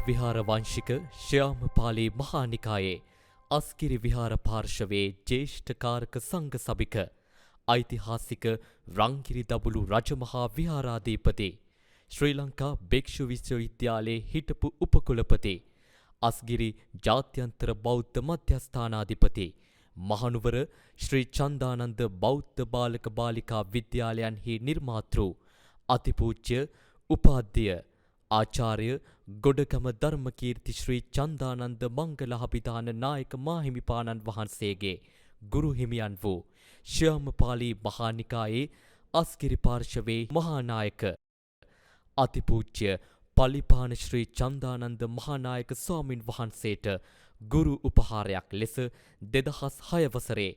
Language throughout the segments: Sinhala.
විහාර වංශික ශ්‍යාමපාලි මහානිකායේ අස්කිරි විහාර පාර්ශවයේ ජ්‍යෙෂ්ඨ කාරක සංඝ සභික ඓතිහාසික රංගිරි දඹුලු රජමහා විහාරාධිපති ශ්‍රී ලංකා භික්ෂු විශ්වවිද්‍යාලයේ හිටපු උපකුලපති අස්ගිරි ජාත්‍යන්තර බෞද්ධ මධ්‍යස්ථානාධිපති මහනුවර ශ්‍රී චන්දානන්ද බෞද්ධ බාලක බාලිකා විද්‍යාලයන්හි නිර්මාතෘ අතිපූජ්‍ය උපාධ්‍ය ආචාර්ය ගොඩගම ධර්මකීර්ති ශ්‍රී චන්දානන්ද මංගලහබිදාන නායක මාහිමිපාණන් වහන්සේගේ ගුරු හිමියන් වූ ශ්‍යාමපාලි මහානිකායේ අස්ගිරි පාර්ශවයේ මහානායක අතිපූජ්‍ය පලිපාන ශ්‍රී චන්දානන්ද මහානායක ස්වාමින් වහන්සේට ගුරු උපහාරයක් ලෙස 2006 වසරේ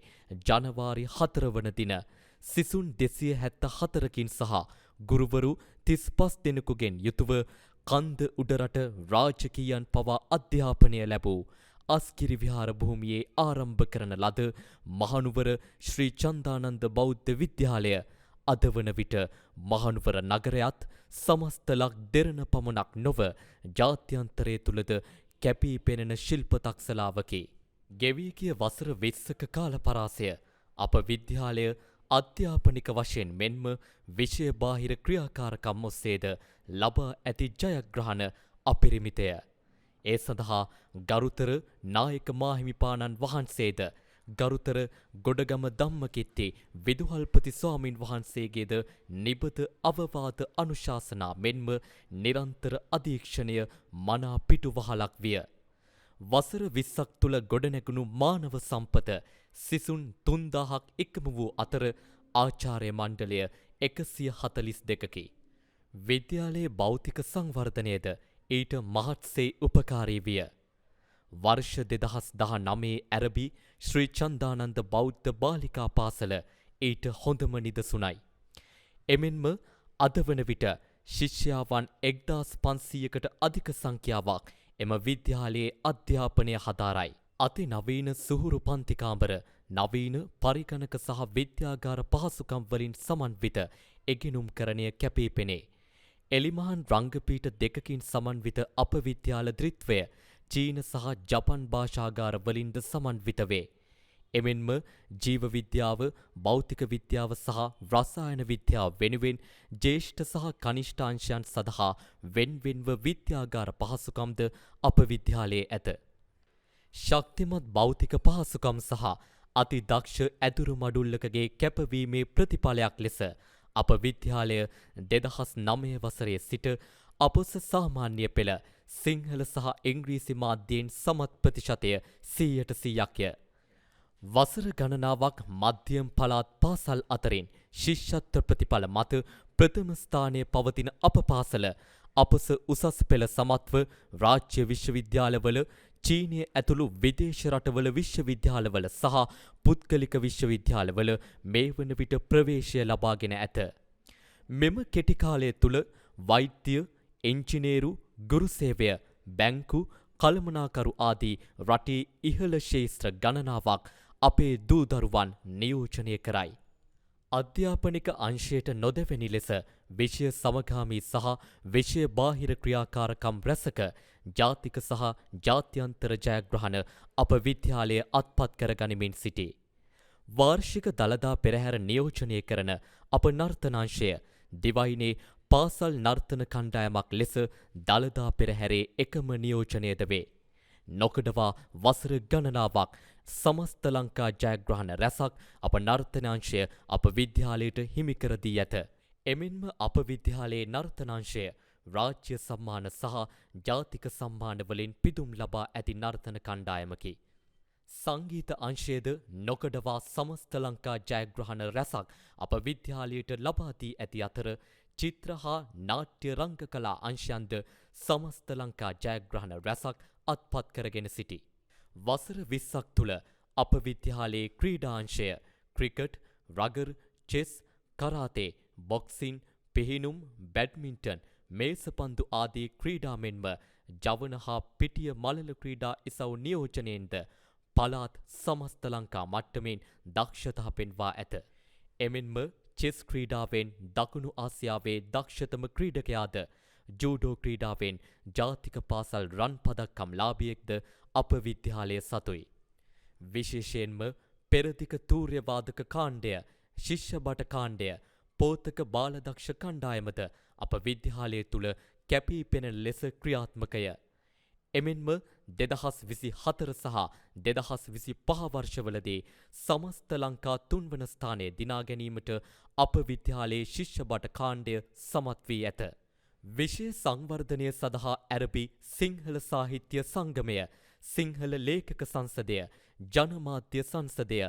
ජනවාරි 4 වන දින සිසුන් 274කින් සහ ගුරුවරු 35 දෙනෙකුගෙන් යුතුව කන්ද උඩරට රාජකීයන් පවා අධ්‍යාපනය ලැබූ අස්ගිරි විහාර භූමියේ ආරම්භ කරන ලද මහනුවර ශ්‍රී චන්දානන්ද බෞද්ධ විද්‍යාලය අද වන විට මහනුවර නගරයත් සමස්ත ලක් දෙරණ පමණක් නොව ජාත්‍යන්තරය තුළද කැපී පෙනෙන ශිල්ප තක්සලාවකි. ගෙවී ගිය වසර 20ක කාල පරාසය අප විද්‍යාලය අධ්‍යාපනික වශයෙන් මෙන්ම විෂය බාහිර ක්‍රියාකාරකම් ඔස්සේද ලබා ඇති ජයග්‍රහණ අපරිමිතය. ඒ සඳහා ගරුතර නායක මාහිමිපාණන් වහන්සේද ගරුතර ගොඩගම ධම්මකිත්ති විදුහල්පති ස්වාමින් වහන්සේගේද නිබඳ අවවාද අනුශාසනා මෙන්ම නිරන්තර අධීක්ෂණය මනා පිටුවහලක් විය. වසර 20ක් තුළ ගොඩනැගුණු මානව සම්පත සිසුන් 3000ක් එකම වූ අතර ආචාර්ය මණ්ඩලය 142කි. විද්‍යාලයේ භෞතික සංවර්ධනයද ඊට මහත්සේ උපකාරී විය. වර්ෂ 2019 ඇරඹි ශ්‍රී චන්දානන්ද බෞද්ධ බාලිකා පාසල ඊට හොඳම නිදසුනයි. එමෙන්ම අද වන විට ශිෂ්‍යාවන් 1500කට අධික සංඛ්‍යාවක් එම විද්‍යාලයේ අධ්‍යාපනය හදාරයි. අති නවීන සුහුරු පන්ති කාමර, නවීන පරිගණක සහ විද්‍යාගාර පහසුකම් වලින් සමන්විත එගිනුම්කරණය කැපී පෙනේ. එලිමහන් රංගපීඨ දෙකකින් සමන්විත අප විද්‍යාල ද්විත්වය චීන සහ ජපන් භාෂාගාර වලින්ද සමන්විත වේ. එමෙන්ම ජීව විද්‍යාව, භෞතික විද්‍යාව සහ රසායන විද්‍යාව වෙනුවෙන් ජ්‍යෙෂ්ඨ සහ කනිෂ්ඨ අංශයන් සඳහා වෙන්වෙන්ව විද්‍යාගාර පහසුකම්ද අප විද්‍යාලයේ ඇත. ශක්තිමත් භෞතික පහසුකම් සහ අති දක්ෂ ඇදුරු මඩුල්ලකගේ කැපවීමේ ප්‍රතිඵලයක් ලෙස අප විද්‍යාලය 2009 වසරේ සිට අපොස සාමාන්‍ය පෙළ සිංහල සහ ඉංග්‍රීසි මාධ්‍යයෙන් සමත් ප්‍රතිශතය 100%ක්ය. වසර ගණනාවක් මධ්‍යම පළාත් පාසල් අතරින් ශිෂ්‍යත්ව ප්‍රතිඵල මත ප්‍රථම ස්ථානයේ පවතින අප පාසල අපොස උසස් පෙළ සමත්ව රාජ්‍ය විශ්වවිද්‍යාලවල, චීනය ඇතුළු විදේශ රටවල විශ්වවිද්‍යාලවල සහ පුද්ගලික විශ්වවිද්‍යාලවල මේ වන විට ප්‍රවේශය ලබාගෙන ඇත. මෙම කෙටි කාලය තුළ වෛද්‍ය, එන්ජිනේරු, ගුරු සේවය, බැංකු, කළමනාකරු ආදී රටේ ඉහළ ශේෂ්ත්‍ර ගණනාවක් අපේ දූ දරුවන් නියෝජනය කරයි. අධ්‍යාපනික අංශයට නොදෙවෙනි ලෙස විෂය සමගාමී සහ විෂය බාහිර ක්‍රියාකාරකම් රැසක ජාතික සහ ජාත්‍යන්තර ජයග්‍රහණ අප විද්‍යාලය අත්පත් කර ගනිමින් සිටී. වාර්ෂික දළදා පෙරහැර නියෝජනය කරන අප නර්තනාංශය දිවයිනේ පාසල් නර්තන කණ්ඩායමක් ලෙස දළදා පෙරහැරේ එකම නියෝජනයද වේ. නොකඩවා වසර ගණනාවක් සමස්ත ලංකා ජයග්‍රහණ රැසක් අප නර්තනාංශය අප විද්‍යාලයට හිමිකර දී ඇත. එමෙන්ම අප විද්‍යාලයේ නර්තනාංශය රාජ්‍ය සම්මාන සහ ජාතික සම්මාන වලින් පිදුම් ලබා ඇති නර්තන කණ්ඩායමකි. සංගීත අංශයේද නොකඩවා සමස්ත ලංකා ජයග්‍රහණ රැසක් අප විද්‍යාලයට ලබා දී ඇති අතර චිත්‍ර හා නාට්‍ය රංග කලා අංශයන්ද සමස්ත ලංකා ජයග්‍රහණ රැසක් අත්පත් කරගෙන සිටි. වසර 20ක් තුළ අප විද්‍යාලයේ ක්‍රීඩාංශය cricket, rugby, chess, karate, boxing, පිහිනුම්, බැඩ්මින්ටන්, මේසපන්දු ආදී ක්‍රීඩා මෙන්ම ජවන හා පිටිය මලල ක්‍රීඩා ඉසව් නියෝජනයෙන්ද පළාත් සමස්ත ලංකා මට්ටමින් දක්ෂතා පෙන්වා ඇත. එමෙන්ම චෙස් ක්‍රීඩාවෙන් දකුණු ආසියාවේ දක්ෂතම ක්‍රීඩකයාද ජූඩෝ ක්‍රීඩාවෙන් ජාතික පාසල් රන් පදක්කම් ලාභියෙක්ද අප විද්‍යාලය සතුයි. විශේෂයෙන්ම පෙරදික තූර්යවාදක කාණ්ඩය, ශිෂ්‍ය බට කාණ්ඩය, පෝතක බාලදක්ෂ කණ්ඩායමද අප විද්‍යාලය තුළ කැපී පෙනෙන ලෙස ක්‍රියාත්මකය. එමෙන්ම 2024 සහ 2025 වර්ෂවලදී සමස්ත ලංකා තුන්වන ස්ථානය දිනා ගැනීමට අප විද්‍යාලයේ ශිෂ්‍ය බට කාණ්ඩය සමත් වී ඇත. විෂය සංවර්ධනය සඳහා ඇරඹි සිංහල සාහිත්‍ය සංගමය, සිංහල ලේඛක සංසදය, ජනමාධ්‍ය සංසදය,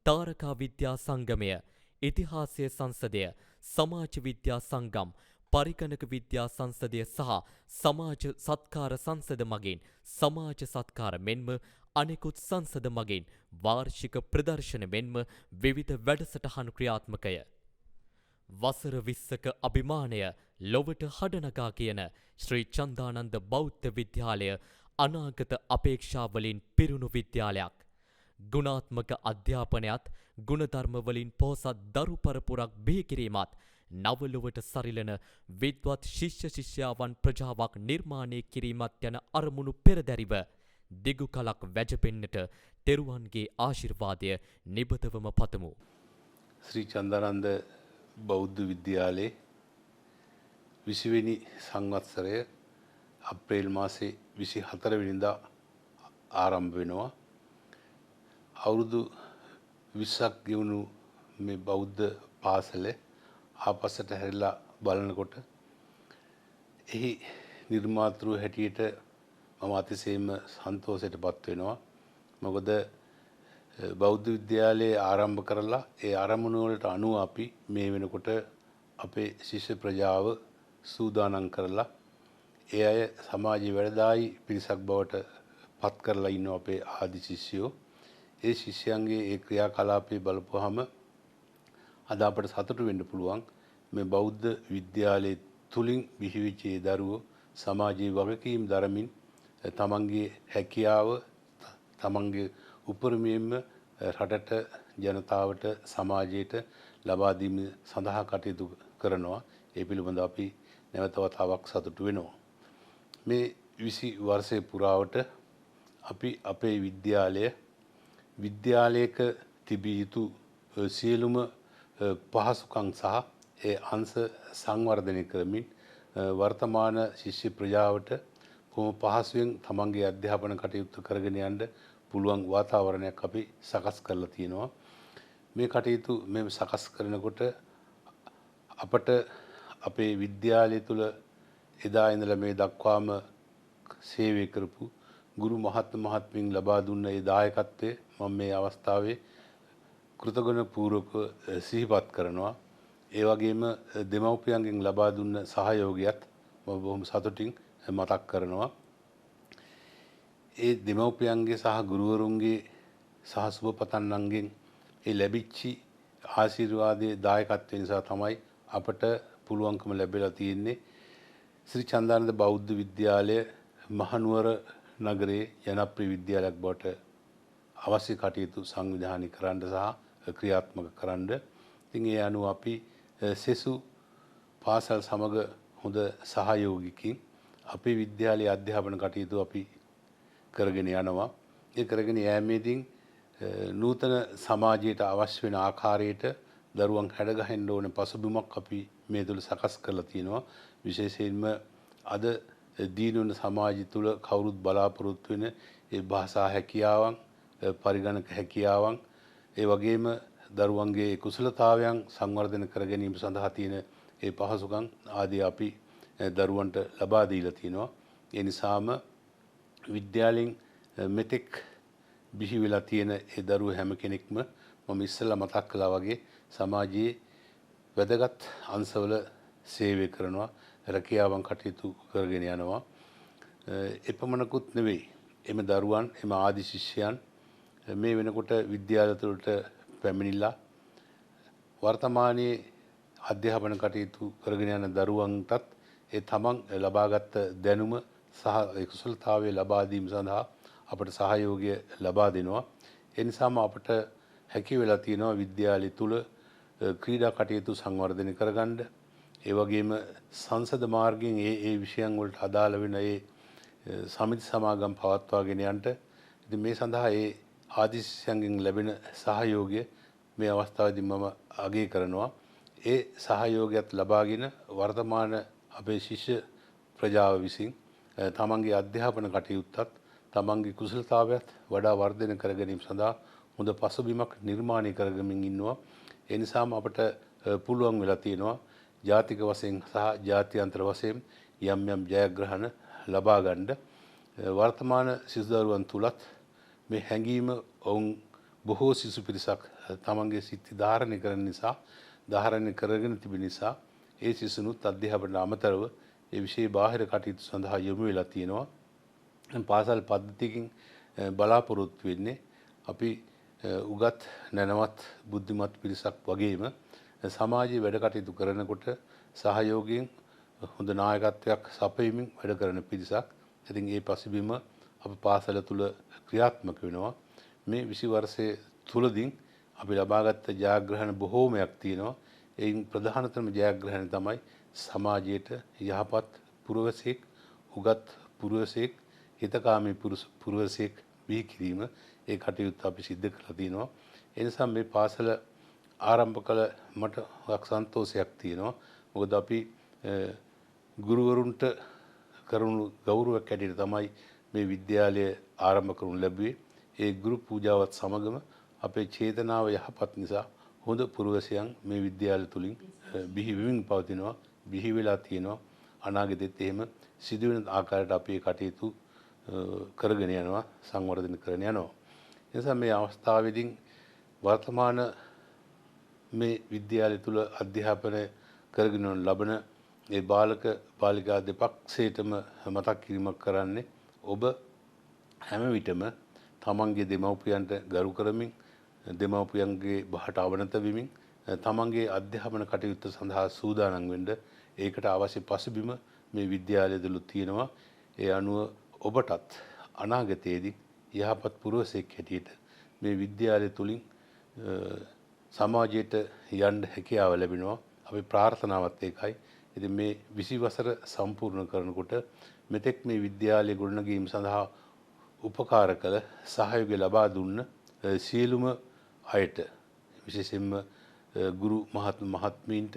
තාරකා විද්‍යා සංගමය, ඉතිහාසය සංසදය, සමාජ විද්‍යා සංගම්, පරිගණක විද්‍යා සංසදය සහ සමාජ සත්කාර සංසද මගින් සමාජ සත්කාර මෙන්ම අනෙකුත් සංසද මගින් වාර්ෂික ප්‍රදර්ශන මෙන්ම විවිධ වැඩසටහන් ක්‍රියාත්මකය. වසර 20ක අභිමානය ලොවට හඩනගා කියන ශ්‍රී චන්දානන්ද බෞද්ධ විද්‍යාලය අනාගත අපේක්ෂාවලින් පිරුණු විද්‍යාලයක්. ගුණාත්මක අධ්‍යාපනයත් ගුණධර්මවලින් පොහොසත් දරු පරපුරක් බිහි කිරීමත් නවලොවට සරිලන විද්වත් ශිෂ්‍ය ශිෂ්‍යාවන් ප්‍රජාවක් නිර්මාණය කිරීමත් යන අරමුණු පෙරදැරිව දිගු කලක් වැජපෙන්නට තෙරුවන්ගේ ආශිර්වාදය නිබඳවම පතමු. ශ්‍රී චන්දානන්ද බෞද්ධ විද්‍යාලයේ 20 වෙනි සංවත්සරය අප්‍රේල් මාසේ 24 වෙනිදා ආරම්භ වෙනවා. අවුරුදු 20ක් ගෙවුණු මේ බෞද්ධ පාසල ආපස්සට හැරිලා බලනකොට එහි නිර්මාතෘ හැටියට මම අතිශයින්ම සන්තෝෂයටපත් වෙනවා. මොකද බෞද්ධ විද්‍යාලයේ ආරම්භ කරලා ඒ ආරම්භණු වලට අනුව අපි මේ වෙනකොට අපේ ශිෂ්‍ය ප්‍රජාව සූදානම් කරලා ඒ අය සමාජීය වැඩදායි පිරිසක් බවට පත් කරලා ඉන්නවා අපේ ආදි ශිෂ්‍යයෝ. ඒ ශිෂ්‍යයන්ගේ ඒ ක්‍රියාකලාපේ බලපුවාම අද අපට සතුටු වෙන්න පුළුවන් මේ බෞද්ධ විද්‍යාලයේ තුලින් බිහිවෙච්ච ඒ දරුවෝ සමාජීය වගකීම් දරමින් තමන්ගේ හැකියාව තමන්ගේ උපරිමයෙන්ම රටට ජනතාවට සමාජයට ලබා දීම සඳහා කටයුතු කරනවා. ඒ පිළිබඳව අපි නැවත වතාවක් සතුටු වෙනවා. මේ 20 වර්ෂයේ පුරාවට අපි අපේ විද්‍යාලයක තිබිය යුතු සියලුම පහසුකම් සහ ඒ අංශ සංවර්ධනය කරමින් වර්තමාන ශිෂ්‍ය ප්‍රජාවට කොහොම පහසුවෙන් තමන්ගේ අධ්‍යාපන කටයුතු කරගෙන යන්න පුළුවන් වාතාවරණයක් අපි සකස් කරලා තියෙනවා. මේ කටයුතු මේ සකස් කරනකොට අපට අපේ විද්‍යාලය තුළ එදා ඉඳලා මේ දක්වාම සේවය කරපු ගුරු මහත්මීන් ලබා දුන්න ඒ දායකත්වය මම මේ අවස්ථාවේ කෘතගුණ පූර්වක සිහිපත් කරනවා. ඒ වගේම දෙමව්පියන්ගෙන් ලබා දුන්න සහයෝගයත් මම බොහොම සතුටින් මතක් කරනවා. ඒ දෙමව්පියන්ගේ සහ ගුරුවරුන්ගේ සහ සුබපතන්නන්ගෙන් ඒ ලැබිච්ච ආශිර්වාදයේ දායකත්වය නිසා තමයි අපට පුළුවන්කම ලැබිලා තියෙන්නේ ශ්‍රී චන්දානන්ද බෞද්ධ විද්‍යාලය මහනුවර නගරයේ ජනප්‍රිය විද්‍යාලයක් බවට අවශ්‍ය කටයුතු සංවිධානය කරන්න සහ ක්‍රියාත්මක කරන්න. ඉතින් ඒ අනුව අපි සෙසු පාසල් සමග හොඳ සහයෝගිකින් අපේ විද්‍යාලයේ අධ්‍යාපන කටයුතු අපි කරගෙන යනවා. ඒ කරගෙන යෑමේදී නූතන සමාජයට අවශ්‍ය වෙන ආකාරයට දරුවන් හැඩගැහෙන්න ඕන පසුබිමක් අපි මේ තුළ සකස් කරලා තියෙනවා. විශේෂයෙන්ම අද දීනවන සමාජය තුළ කවුරුත් බලාපොරොත්තු වෙන ඒ භාෂා හැකියාවන්, පරිගණක හැකියාවන්, ඒ වගේම දරුවන්ගේ කුසලතාවයන් සංවර්ධනය කර ගැනීම සඳහා තියෙන ඒ පහසුකම් ආදී අපි දරුවන්ට ලබා දීලා තිනවා. ඒ නිසාම විද්‍යාලෙන් මෙතෙක් බිහි වෙලා තියෙන ඒ දරුවෝ හැම කෙනෙක්ම මම ඉස්සෙල්ලා මතක් කළා වගේ සමාජයේ වැදගත් අංශවල සේවය කරනවා, රැකියාවන් කටයුතු කරගෙන යනවා. එපමණකුත් නෙවෙයි, එම දරුවන්, එම ආදි ශිෂ්‍යයන් මේ වෙනකොට විද්‍යාල තුළට පැමිණිලා වර්තමානයේ අධ්‍යාපන කටයුතු කරගෙන යන දරුවන්ටත් ඒ තමන් ලබාගත් දැනුම සහ ඒ කුසලතාවය ලබා දීම සඳහා අපට සහයෝගය ලබා දෙනවා. ඒ නිසාම අපට හැකි වෙලා තියෙනවා විද්‍යාලය තුල ක්‍රීඩා කටයුතු සංවර්ධනය කරගන්න. ඒ වගේම සංසද මාර්ගයෙන් ඒ විෂයන් වලට අදාළ වෙන ඒ සමිති සමාගම් පවත්වාගෙන යන්න ඉතින් මේ සඳහා ඒ ආදිශයන්ගෙන් ලැබෙන සහයෝගය මේ අවස්ථාවේදී මම අගය කරනවා. ඒ සහයෝගයත් ලබාගෙන වර්තමාන අපේ ශිෂ්‍ය ප්‍රජාව විසින් තමන්ගේ අධ්‍යාපන කටයුත්තත් තමන්ගේ කුසලතාවයත් වඩා වර්ධනය කර ගැනීම සඳහා හොඳ පසුබිමක් නිර්මාණය කරගමින් ඉන්නවා. ඒ නිසාම අපට පුළුවන් වෙලා තියෙනවා ජාතික වශයෙන් සහ ජාත්‍යන්තර වශයෙන් යම් යම් ජයග්‍රහණ ලබා ගන්න. වර්තමාන සිසු දරුවන් තුලත් මේ හැඟීම ඔවුන් බොහෝ සිසු පිරිසක් තමන්ගේ සිත් ධාරණය කරන නිසා ධාරණය කරගෙන තිබෙන නිසා ඒ සිසුනුත් අධ්‍යාපනයට අමතරව ඒ විෂය බාහිර කටයුතු සඳහා යොමු වෙලා තියෙනවා. පාසල් පද්ධතියකින් බලාපොරොත්තු වෙන්නේ අපි උගත් නැනවත් බුද්ධිමත් පිරිසක් වගේම සමාජයේ වැඩ කටයුතු කරනකොට සහයෝගයෙන් හොඳ නායකත්වයක් සපයමින් වැඩ කරන පිරිසක්. ඉතින් ඒ පසුබිම අප පාසල තුල ක්‍රියාත්මක වෙනවා. මේ 20 වර්ෂයේ තුලදී අපි ලබාගත් ජයග්‍රහණ බොහෝමයක් තියෙනවා. ඒයින් ප්‍රධානතම ජයග්‍රහණය තමයි සමාජයට යහපත් පුරවැසියෙක්, උගත් පුරවැසියෙක්, හිතකාමී පුරවැසියෙක් බිහි කිරීම. ඒ කටයුත්ත අපි සිද්ධ කරලා තියෙනවා. ඒ නිසා මේ පාසල ආරම්භ කළ මට සන්තෝෂයක් තියෙනවා. මොකද අපි ගුරුවරුන්ට කරුණු ගෞරවයක් ඇටියට තමයි මේ විද්‍යාලය ආරම්භ කරනු ලැබුවේ. ඒ ගුරු පූජාවත් සමගම අපේ චේතනාව යහපත් නිසා හොඳ පුරවැසියන් මේ විද්‍යාලය තුලින් බිහි වෙමින් පවතිනවා, බිහි වෙලා තියෙනවා. අනාගතෙත් එහෙම සිදුවෙන ආකාරයට අපි කටයුතු කරගෙන යනවා, සංවර්ධනය කරගෙන යනවා. ඒ නිසා මේ අවස්ථාවේදී වර්තමාන මේ විද්‍යාලය තුල අධ්‍යාපනය කරගෙන ලබන ඒ බාලක බාලිකා දෙපක්ෂයටම මතක් කිරීමක් කරන්නේ ඔබ හැම විටම තමන්ගේ දෙමව්පියන්ට ගරු කරමින් දෙමව්පියන්ගේ බහට අවනත වෙමින් තමන්ගේ අධ්‍යාපන කටයුත්ත සඳහා සූදානම් වෙන්න ඒකට අවශ්‍ය පසුබිම මේ විද්‍යාලය තුළ තියෙනවා. ඒ අනුව ඔබටත් අනාගතයේදී යහපත් පුරවැසියෙක් හැටියට මේ විද්‍යාලය තුලින් සමාජයට යන්න හැකියාව ලැබෙනවා. අපි ප්‍රාර්ථනාවත් ඒකයි. ඉතින් මේ 20 වසර සම්පූර්ණ කරනකොට මෙතෙක් මේ විද්‍යාලය ගොඩනැගීම සඳහා උපකාර කළ සහයෝගය ලබා දුන්න සියලුම අයට විශේෂයෙන්ම ගුරු මහත්මීන්ට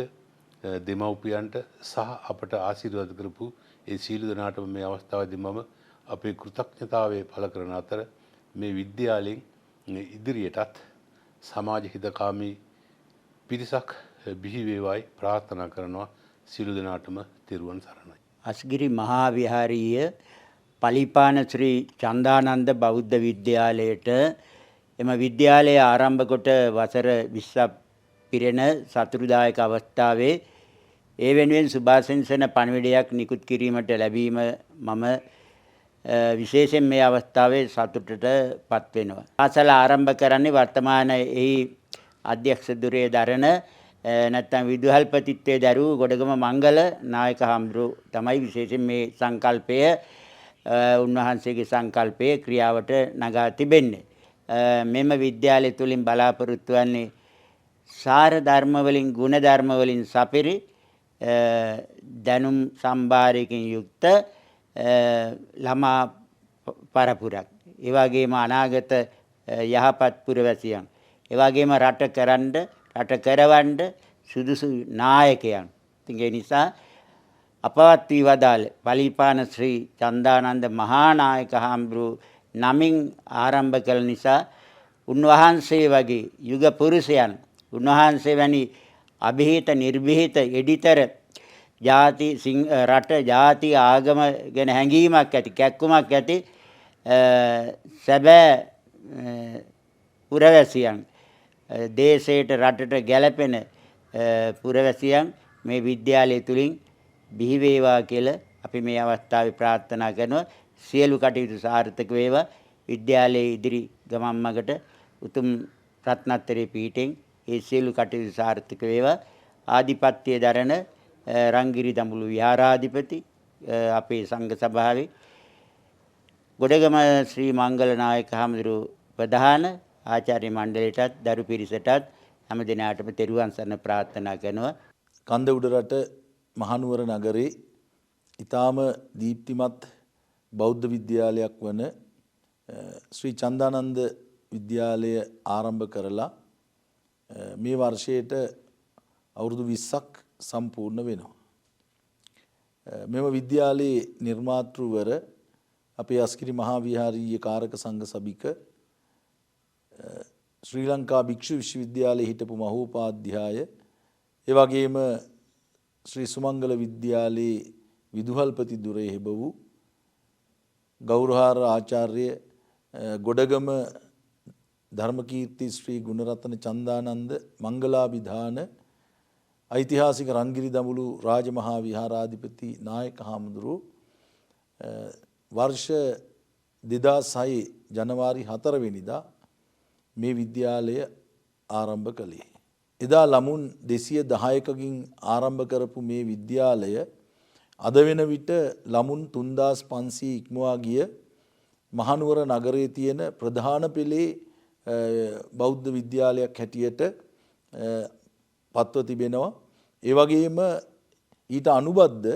දෙමව්පියන්ට සහ අපට ආශිර්වාද කරපු ඒ සියලු දෙනාටම මේ අවස්ථාවේදී මම අපේ කෘතඥතාවය පළ කරන අතර මේ විද්‍යාලයෙන් ඉදිරියටත් සමාජ හිතකාමී පිරිසක් බිහි වේවායි ප්‍රාර්ථනා කරනවා. සියලු දෙනාටම තෙරුවන් සරණයි. අස්ගිරි මහා විහාරීය පලිපාන ශ්‍රී චන්දානන්ද බෞද්ධ විද්‍යාලයට එම විද්‍යාලය ආරම්භ කොට වසර 20ක් පිරෙන සතුටුදායක අවස්ථාවේ ඒ වෙනුවෙන් සුභාශිංසන පණිවිඩයක් නිකුත් කිරීමට ලැබීම මම විශේෂයෙන් මේ අවස්ථාවේ සතුටට පත් වෙනවා. පාසල ආරම්භ කරන්නේ වර්තමාන එහි අධ්‍යක්ෂ ධුරයේ දරන නැත්නම් විදුහල්පතිත්වයේ දරූ ගොඩගම මංගල නායක හම්බුරු තමයි විශේෂයෙන් මේ සංකල්පය උන්වහන්සේගේ සංකල්පයේ ක්‍රියාවට නගා තිබෙන්නේ. මෙම විද්‍යාලය තුලින් බලාපොරොත්තු වන්නේ සාර ධර්ම වලින් ගුණ ධර්ම වලින් සපිරි දැනුම් සම්භාරයකින් යුක්ත ළමා පරපුරක්. ඒ වගේම අනාගත යහපත් පුරවැසියන්. ඒ වගේම රට කරවන්න සුදුසු නායකයන්. ඉතින් ඒ නිසා අපවත් වී වදාළ පලිපාන ශ්‍රී චන්දානන්ද මහා නායක හාමුදුරු නමින් ආරම්භ කළ නිසා උන්වහන්සේ වගේ යුග පුරුෂයන්, උන්වහන්සේ වැනි අභිහිත නිර්භීත එඩිතර රට ජාති ආගම ගැන හැඟීමක් ඇති කැක්කුමක් ඇති සැබෑ පුරවැසියන්, දේශයට රටට ගැලපෙන පුරවැසියන් මේ විද්‍යාලය තුලින් බිහි වේවා කියලා අපි මේ අවස්ථාවේ ප්‍රාර්ථනා කරනවා. සියලු කටයුතු සාර්ථක වේවා. විද්‍යාලයේ ඉදිරි ගමන් මගට උතුම් රත්නත්‍රේ පීඨෙන් ඒ සියලු කටයුතු සාර්ථක වේවා. ආධිපත්‍ය දරන රංගිරි දඹුලු විහාරාධිපති අපේ සංඝ සභාවේ ගොඩගම ශ්‍රී මංගල නායක හමුදුරු ප්‍රධාන ආචාර්ය මණ්ඩලයටත් දරු පිරිසටත් හැම දිනාටම තෙරුවන් සරණ ප්‍රාර්ථනා කරනවා. කන්ද උඩරට මහනුවර නගරේ ඊටාම දීප්තිමත් බෞද්ධ විද්‍යාලයක් වන ශ්‍රී චන්දානන්ද විද්‍යාලය ආරම්භ කරලා මේ වර්ෂයට අවුරුදු 20ක් සම්පූර්ණ වෙනවා. මෙම විද්‍යාලයේ නිර්මාතෘවර අපේ අස්කිරි මහා විහාරීය කාරක සංඝ සභික ශ්‍රී ලංකා භික්ෂු විශ්වවිද්‍යාලයේ හිටපු මහෝපාධ්‍යාය ඒ වගේම ශ්‍රී සුමංගල විද්‍යාලයේ විදුහල්පති දුරේහෙබ වූ ගෞරවහාර ආචාර්ය ගොඩගම ධර්මකීර්ති ශ්‍රී ගුණරත්න චන්දානන්ද මංගලාභිධාන ඓතිහාසික රන්ගිරි දඹුලු රාජමහා විහාරාධිපති නායක හාමුදුරුවෝ වර්ෂ 2006 ජනවාරි 4 වෙනිදා මේ විද්‍යාලය ආරම්භ කළේ. එදා ළමුන් 210කකින් ආරම්භ කරපු මේ විද්‍යාලය අද වෙන විට ළමුන් 3500 ඉක්මවා ගිය මහනුවර නගරයේ තියෙන ප්‍රධාන පෙළේ බෞද්ධ විද්‍යාලයක් හැටියට පත්ව තිබෙනවා. ඒ වගේම ඊට අනුබද්ධ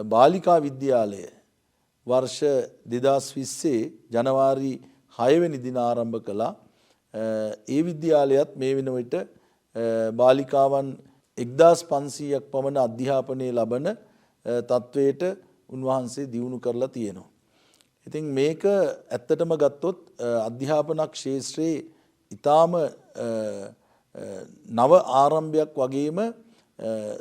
බාලිකා විද්‍යාලය වර්ෂ 2020 ජනවාරි 6 වෙනි දින ආරම්භ කළා. ඒ විද්‍යාලයත් මේ වෙන විට බාලිකාවන් 1500ක් පමණ අධ්‍යාපනය ලබන තත්වයට උන්වහන්සේ දියුණු කරලා තියෙනවා. ඉතින් මේක ඇත්තටම ගත්තොත් අධ්‍යාපන ක්ෂේත්‍රයේ ඊටාම නව ආරම්භයක් වගේම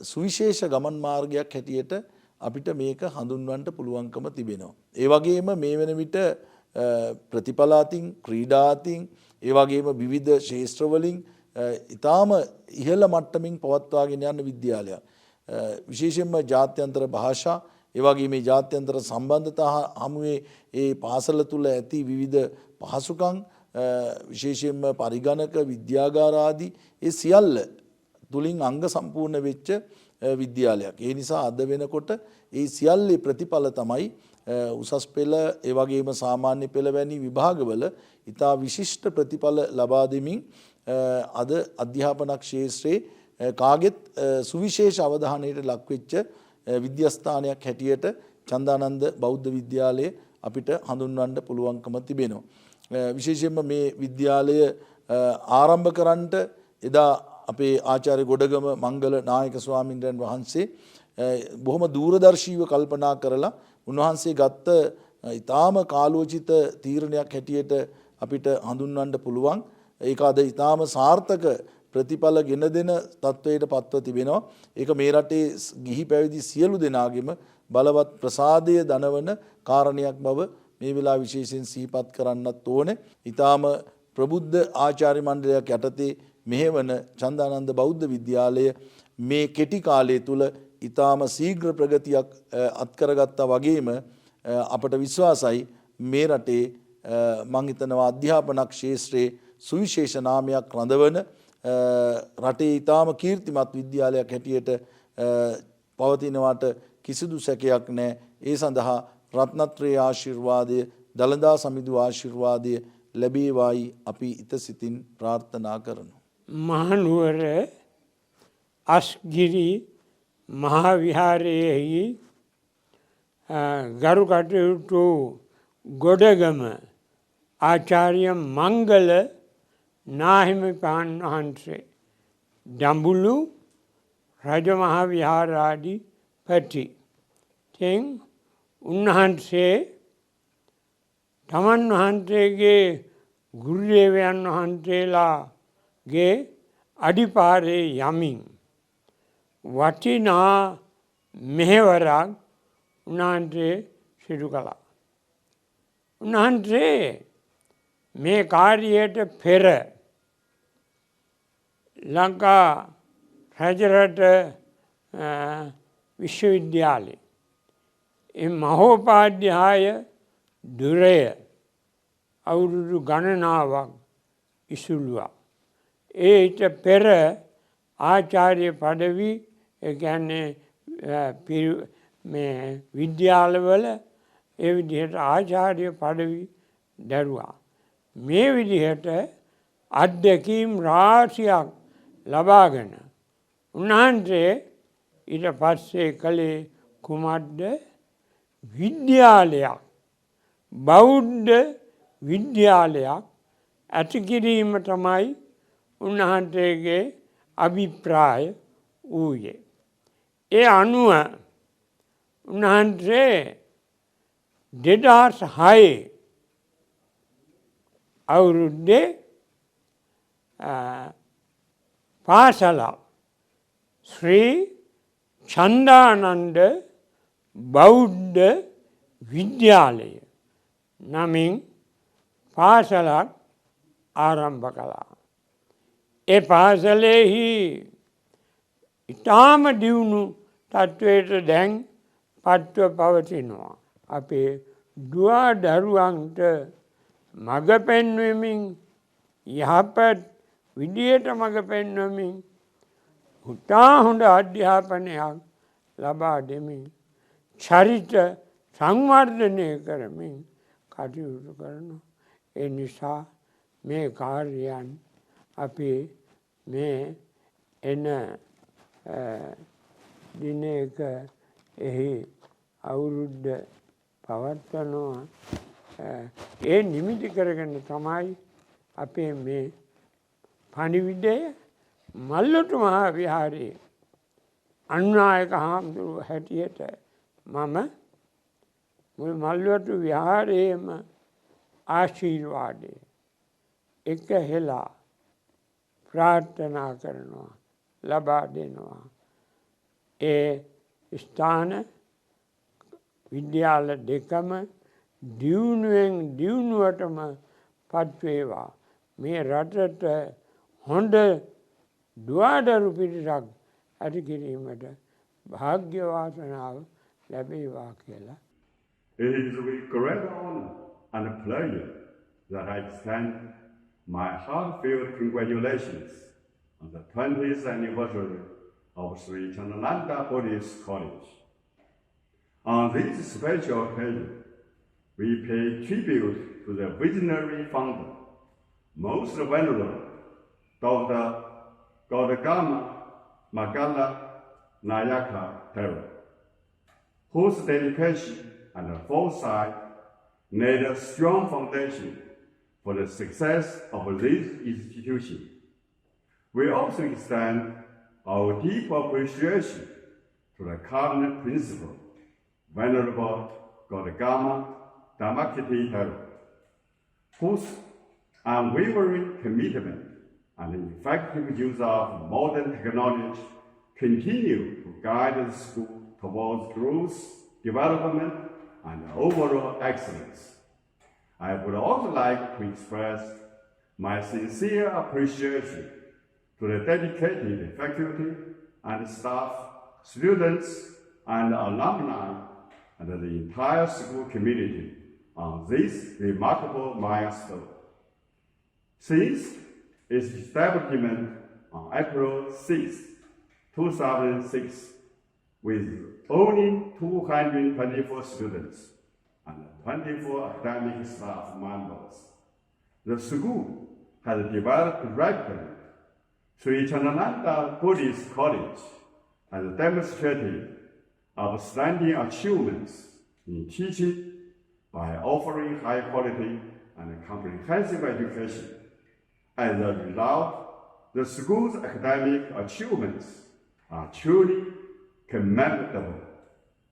සුවිශේෂ ගමන් මාර්ගයක් හැටියට අපිට මේක හඳුන්වන්න පුළුවන්කම තිබෙනවා. ඒ වගේම මේ වෙන විට ප්‍රතිපල අතින් ක්‍රීඩා අතින් ඒ වගේම විවිධ ක්ෂේත්‍රවලින් ඊටාම ඉහළ මට්ටමින් පවත්වාගෙන යන විද්‍යාලයක්. විශේෂයෙන්ම ජාත්‍යන්තර භාෂා ඒ වගේ මේ ජාත්‍යන්තර සම්බන්ධතා හමුවේ ඒ පාසල තුල ඇති විවිධ පහසුකම් විශේෂයෙන්ම පරිගණක විද්‍යාගාර ආදී ඒ සියල්ල තුලින් අංග සම්පූර්ණ වෙච්ච විද්‍යාලයක්. ඒ නිසා අද වෙනකොට ඒ සියල්ලේ ප්‍රතිඵල තමයි උසස් පෙළ ඒ වගේම සාමාන්‍ය පෙළ වැනි විභාගවල ඉතා විශිෂ්ට ප්‍රතිඵල ලබා දෙමින් අද අධ්‍යාපන ක්ෂේත්‍රයේ කාගෙත් සුවිශේෂ අවධානයට ලක්වෙච්ච විද්‍යාස්ථානයක් හැටියට චන්දානන්ද බෞද්ධ විද්‍යාලය අපිට හඳුන්වන්න පුළුවන්කම තිබෙනවා. විශේෂයෙන්ම මේ විද්‍යාලය ආරම්භ කරන්නට එදා අපේ ආචාර්ය ගොඩගම මංගල නායක ස්වාමීන් වහන්සේ බොහොම දූරදර්ශීව කල්පනා කරලා උන්වහන්සේ ගත්ත ඊටාම කාලෝචිත තීරණයක් හැටියට අපිට හඳුන්වන්න පුළුවන්. ඒක අද ඊටාම සාර්ථක ප්‍රතිඵල ගෙන දෙන තත්වයට පත්ව තිබෙනවා. ඒක මේ රටේ ගිහි පැවිදි සියලු දෙනාගේම බලවත් ප්‍රසාදය දනවන කාරණයක් බව මේ වෙලාව විශේෂයෙන් සිහිපත් කරන්නත් ඕනේ. ඊටාම ප්‍රබුද්ධ ආචාර්ය මණ්ඩලයක් යටතේ මෙහෙවන චන්දානන්ද බෞද්ධ විද්‍යාලය මේ කෙටි කාලය තුල ඊටාම ශීඝ්‍ර ප්‍රගතියක් අත්කරගත්තා වගේම අපට විශ්වාසයි මේ රටේ මං හිතනවා අධ්‍යාපන ක්ෂේත්‍රයේ සුවිශේෂ නාමයක් රඳවන රටේ ඊටාම කීර්තිමත් විද්‍යාලයක් හැටියට පවතිනවට කිසිදු සැකයක් නැහැ. ඒ සඳහා රත්නත්‍රයේ ආශිර්වාදය දළදා සමිඳු ආශිර්වාදය ලැබේවායි අපි ඉතසිතින් ප්‍රාර්ථනා කරනවා. මහනුවර අස්ගිරි මහා විහාරයේහි ගරු කටයුතු ගොඩගම ආචාර්ය මංගල නාහිමිපාණන් වහන්සේ දඹුලු රජමහා විහාරාධිපති. ඉතින් උන්වහන්සේ තමන් වහන්සේගේ ගුරුදේවයන් වහන්සේලාගේ අඩිපාරේ යමින් වටිනා මෙහෙවරක් උන්වහන්සේ සිදු කළා. උන්වහන්සේ මේ කාර්යයට පෙර ලංකා රජරට විශ්වවිද්‍යාලයේ ඒ මහෝපාධ්‍යාය දුරය අවුරුදු ගණනාවක් ඉසුළුවා. ඊට පෙර ආචාර්ය පදවි ඒ කියන්නේ මේ විද්‍යාලවල ඒ විදිහට ආචාර්ය පදවි දරුවා. මේ විදිහට අත්දැකීම් රාශියක් ලබාගෙන උන්වහන්සේ ඊට පස්සේ කළේ කුමක්ද? විද්‍යාලයක්, බෞද්ධ විද්‍යාලයක් ඇති කිරීම තමයි උන්වහන්සේගේ අභිප්‍රාය වූයේ. ඒ අනුව උන්වහන්සේ 2006 අවුරුද්දේ පාසලක් ශ්‍රී චන්දානන්ද බෞද්ධ විද්‍යාලය නමින් පාසලක් ආරම්භ කළා. ඒ පාසලෙහි ඉතාම දියුණු තත්ත්වයට දැන් පත්ව පවතිනවා. අපේ දුවා දරුවන්ට මඟ පෙන්වමින් යහපත් විදියට මඟ පෙන්වමින් උතා හොඳ අධ්‍යාපනයක් ලබා දෙමින් චරිත සංවර්ධනය කරමින් කටයුතු කරනවා. ඒ නිසා මේ කාර්යයන් අපි මේ එන දිනයක එහි අවුරුද්ද පවත්වනවා. ඒ නිමිති කරගෙන තමයි අපේ මේ පණිවිඩය මල්ලොටු මහා විහාරයේ අනුනායක හාමුදුරුවෝ හැටියට මම මුල් මල්ලොටු විහාරයේම ආශිර්වාදය එක හෙලා ප්‍රාර්ථනා කරනවා, ලබා දෙනවා. ඒ ස්ථාන විද්‍යාල දෙකම දියුණුවෙන් දියුණුවටම පත්වේවා. මේ රටට හොඳ දුවදරු පිරිසක් ඇති කිරීමට භාග්‍ය වාසනාව ලැබේවා කියලා. It is with great honor and pleasure that I extend my heartfelt congratulations on the 20th anniversary of Sri Chandananda Buddhist College. On this special occasion, we pay tribute to the visionary founder, Most Venerable Dr. Gautama Magala Nayaka Thera, whose dedication and foresight laid a strong foundation for the success of this institution. We also extend our deep appreciation to the current principal, Venerable Gautama Dhammakirti Thera, whose unwavering commitment and effective use of modern technology continue to guide the school towards growth, development, and overall excellence. I would also like to express my sincere appreciation to the dedicated faculty and staff, students, and alumni, and the entire school community on this remarkable milestone. Since its establishment on April 6, 2006, with only 224 students and 24 academic staff members, the school has developed rapidly. Sri Chandananda Buddhist College has demonstrated outstanding achievements in teaching by offering high quality and comprehensive education. As a result, the school's academic achievements are truly commendable,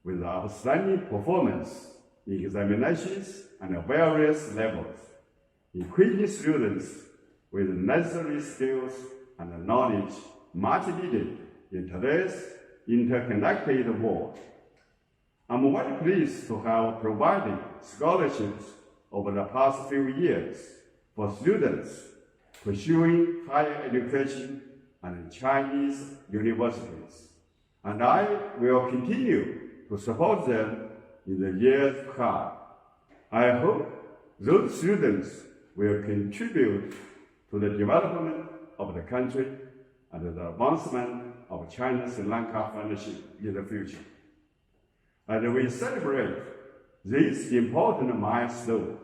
with outstanding performance in examinations and various levels, equipping students with necessary skills and knowledge much needed in today's interconnected world. I'm very pleased to have provided scholarships over the past few years for students pursuing higher education and Chinese universities, and I will continue to support them in the years to come. I hope those students will contribute to the development of the country and the advancement of China-Sri Lanka friendship in the future. As we celebrate this important milestone,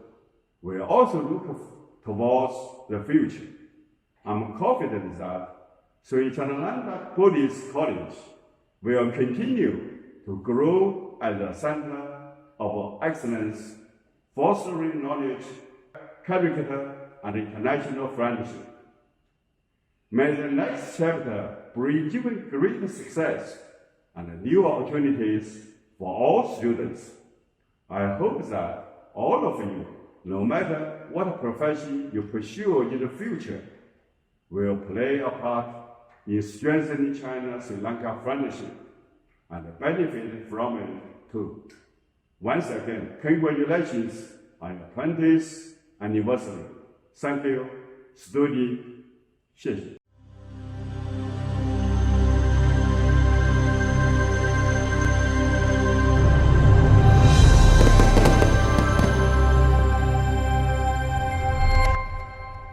we also look towards the future. I'm confident that Sri Chandananda Buddhist College will continue to grow at the center of excellence, fostering knowledge, character, and international friendship. May the next chapter bring even greater success and new opportunities for all students. I hope that all of you, no matter what profession you pursue in the future, will play a part in strengthening China-Sri Lanka friendship and benefit from it too. Once again, congratulations on your 20th anniversary. Thank you, Study. 谢谢。